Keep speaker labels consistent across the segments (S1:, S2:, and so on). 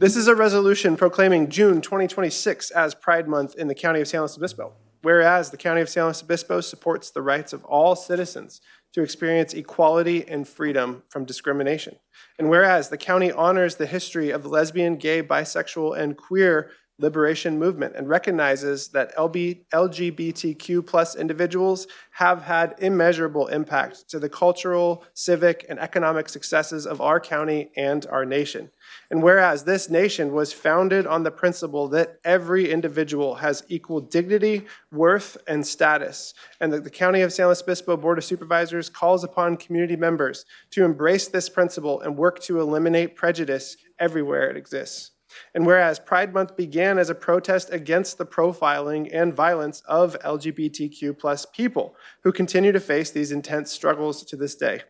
S1: This is a resolution proclaiming June 2026 as Pride Month in the County of San Luis Obispo. Whereas the County of San Luis Obispo supports the rights of all citizens to experience equality and freedom from discrimination. And whereas the county honors the history of the lesbian, gay, bisexual, and queer liberation movement and recognizes that LGBTQ plus individuals have had immeasurable impact to the cultural, civic, and economic successes of our county and our nation. And whereas this nation was founded on the principle that every individual has equal dignity, worth, and status, and that the County of San Luis Obispo Board of Supervisors calls upon community members to embrace this principle and work to eliminate prejudice everywhere it exists. And whereas Pride Month began as a protest against the profiling and violence of LGBTQ plus people who continue to face these intense struggles to this day.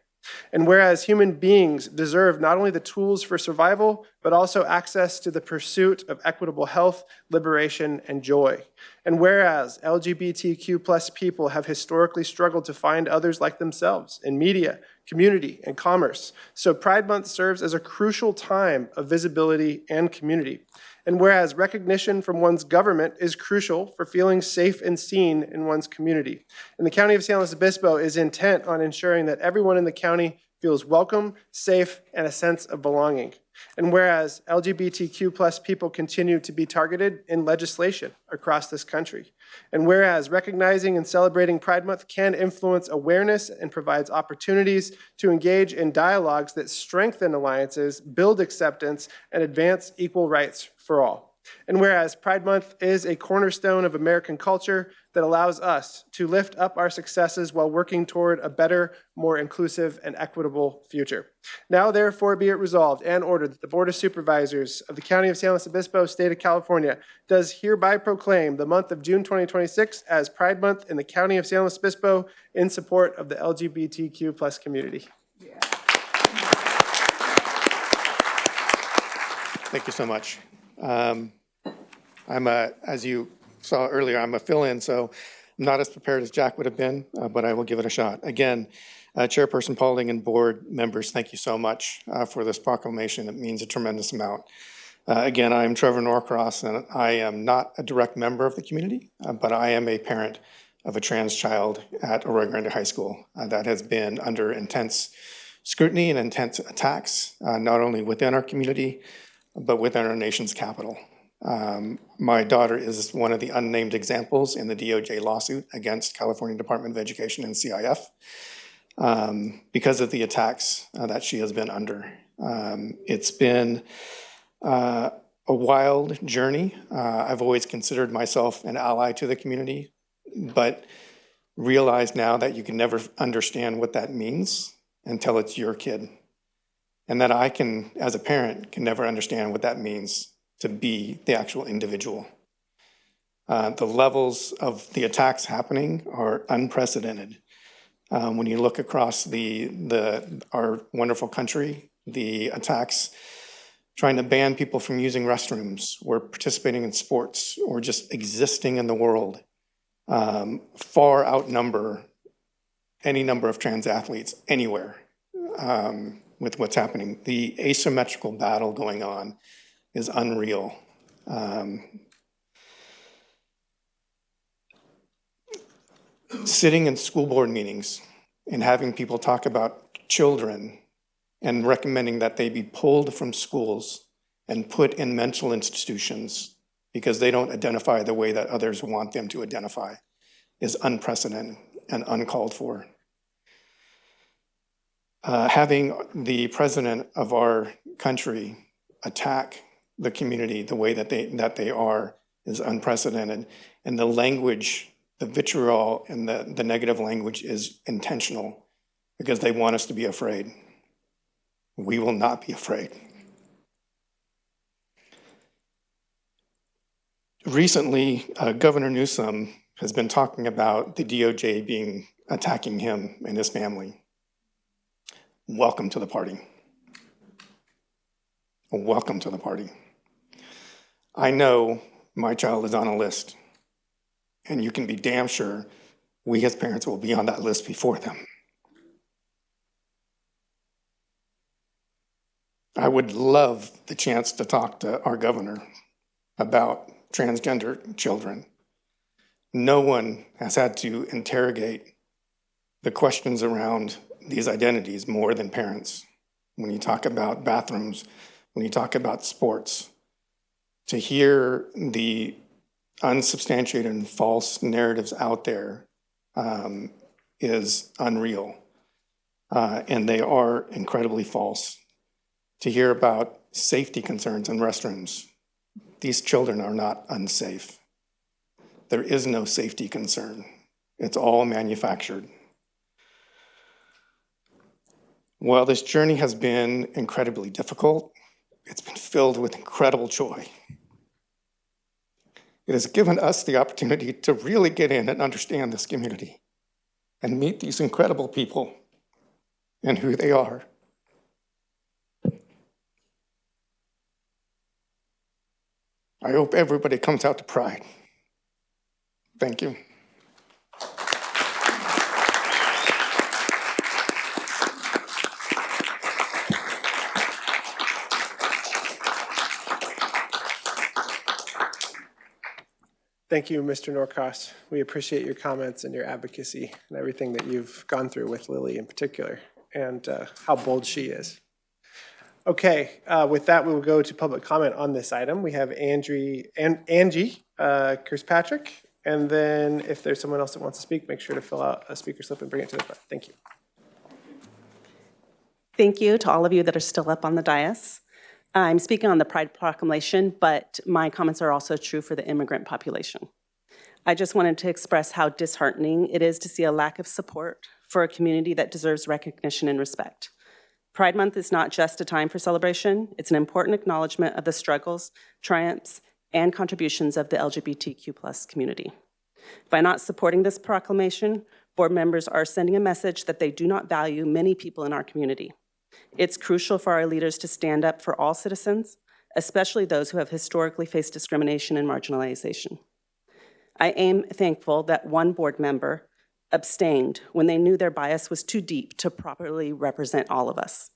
S1: And whereas human beings deserve not only the tools for survival, but also access to the pursuit of equitable health, liberation, and joy. And whereas LGBTQ plus people have historically struggled to find others like themselves in media, community, and commerce, so Pride Month serves as a crucial time of visibility and community. And whereas recognition from one's government is crucial for feeling safe and seen in one's community. And the County of San Luis Obispo is intent on ensuring that everyone in the county feels welcome, safe, and a sense of belonging. And whereas LGBTQ plus people continue to be targeted in legislation across this country. And whereas recognizing and celebrating Pride Month can influence awareness and provides opportunities to engage in dialogues that strengthen alliances, build acceptance, and advance equal rights for all. And whereas Pride Month is a cornerstone of American culture that allows us to lift up our successes while working toward a better, more inclusive, and equitable future. Now, therefore, be it resolved and ordered that the Board of Supervisors of the County of San Luis Obispo, State of California, does hereby proclaim the month of June 2026 as Pride Month in the County of San Luis Obispo in support of the LGBTQ plus community.
S2: Yeah.
S3: Thank you so much. As you saw earlier, I'm a fill-in, so I'm not as prepared as Jack would have been, but I will give it a shot. Again, Chairperson Paulding and board members, thank you so much for this proclamation. It means a tremendous amount. Again, I am Trevor Norcross, and I am not a direct member of the community, but I am a parent of a trans child at Arroyo Grande High School that has been under intense scrutiny and intense attacks, not only within our community, but within our nation's capital. My daughter is one of the unnamed examples in the DOJ lawsuit against California Department of Education and CIF because of the attacks that she has been under. It's been a wild journey. I've always considered myself an ally to the community, but realize now that you can never understand what that means until it's your kid. And that I can, as a parent, can never understand what that means to be the actual individual. The levels of the attacks happening are unprecedented. When you look across our wonderful country, the attacks trying to ban people from using restrooms or participating in sports or just existing in the world far outnumber any number of trans athletes anywhere with what's happening. The asymmetrical battle going on is unreal. Sitting in school board meetings and having people talk about children and recommending that they be pulled from schools and put in mental institutions because they don't identify the way that others want them to identify is unprecedented and uncalled for. Having the president of our country attack the community the way that they are is unprecedented. And the language, the vitriol and the negative language is intentional because they want us to be afraid. We will not be afraid. Recently, Governor Newsom has been talking about the DOJ attacking him and his family. Welcome to the party. Welcome to the party. I know my child is on a list, and you can be damn sure we as parents will be on that list before them. I would love the chance to talk to our governor about transgender children. No one has had to interrogate the questions around these identities more than parents. When you talk about bathrooms, when you talk about sports, to hear the unsubstantiated and false narratives out there is unreal. And they are incredibly false. To hear about safety concerns in restrooms, these children are not unsafe. There is no safety concern. It's all manufactured. While this journey has been incredibly difficult, it's been filled with incredible joy. It has given us the opportunity to really get in and understand this community and meet these incredible people and who they are. I hope everybody comes out to Pride. Thank you.
S1: Thank you, Mr. Norcross. We appreciate your comments and your advocacy and everything that you've gone through with Lily in particular, and how bold she is. Okay, with that, we will go to public comment on this item. We have Angie Kirkpatrick, and then if there's someone else that wants to speak, make sure to fill out a speaker slip and bring it to the front. Thank you.
S2: Thank you to all of you that are still up on the dais. I'm speaking on the Pride Proclamation, but my comments are also true for the immigrant population. I just wanted to express how disheartening it is to see a lack of support for a community that deserves recognition and respect. Pride Month is not just a time for celebration, it's an important acknowledgement of the struggles, triumphs, and contributions of the LGBTQ+ community. By not supporting this proclamation, board members are sending a message that they do not value many people in our community. It's crucial for our leaders to stand up for all citizens, especially those who have historically faced discrimination and marginalization. I am thankful that one board member abstained when they knew their bias was too deep to properly represent all of us.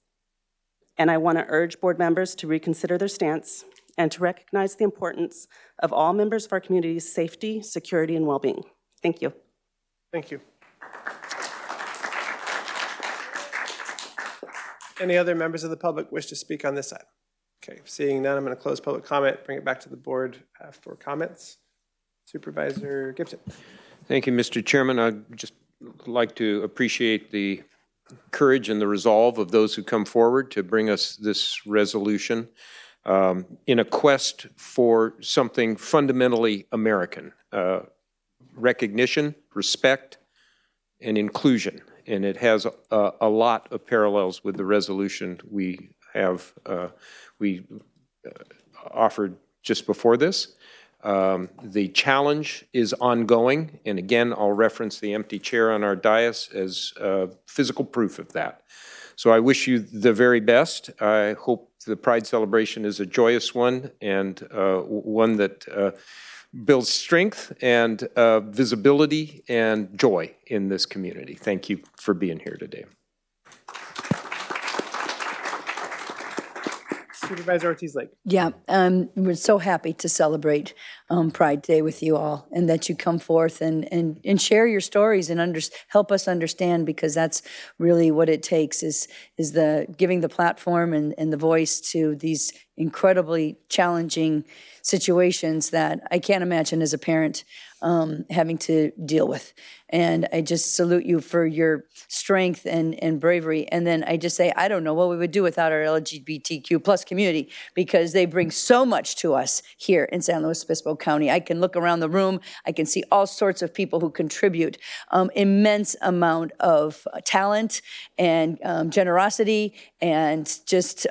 S2: And I want to urge board members to reconsider their stance and to recognize the importance of all members of our community's safety, security, and well-being. Thank you.
S1: Thank you. Any other members of the public wish to speak on this item? Okay, seeing none, I'm going to close public comment, bring it back to the board for comments. Supervisor Gibson.
S4: Thank you, Mr. Chairman. I'd just like to appreciate the courage and the resolve of those who come forward to bring us this resolution in a quest for something fundamentally American, recognition, respect, and inclusion. And it has a lot of parallels with the resolution we have offered just before this. The challenge is ongoing, and again, I'll reference the empty chair on our dais as physical proof of that. So I wish you the very best. I hope the Pride celebration is a joyous one and one that builds strength and visibility and joy in this community. Thank you for being here today.
S1: Supervisor Ortiz-Lake.
S5: Yeah, we're so happy to celebrate Pride Day with you all, and that you come forth and share your stories and help us understand, because that's really what it takes is the giving the platform and the voice to these incredibly challenging situations that I can't imagine as a parent having to deal with. And I just salute you for your strength and bravery. And then I just say, I don't know what we would do without our LGBTQ plus community, because they bring so much to us here in San Luis Obispo County. I can look around the room, I can see all sorts of people who contribute immense amount of talent and generosity and just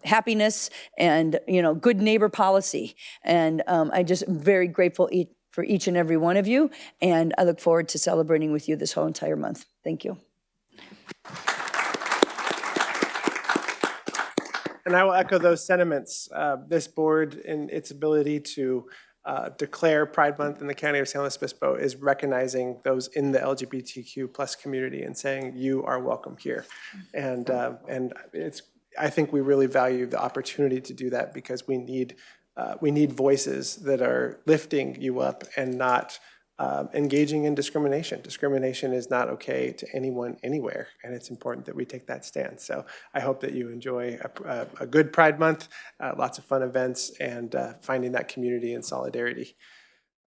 S5: happiness and, good neighbor policy. And I just am very grateful for each and every one of you, and I look forward to celebrating with you this whole entire month. Thank you.
S1: And I will echo those sentiments. This board, in its ability to declare Pride Month in the County of San Luis Obispo, is recognizing those in the LGBTQ plus community and saying you are welcome here. And I think we really value the opportunity to do that because we need voices that are lifting you up and not engaging in discrimination. Discrimination is not okay to anyone, anywhere, and it's important that we take that stand. So I hope that you enjoy a good Pride Month, lots of fun events, and finding that community and solidarity.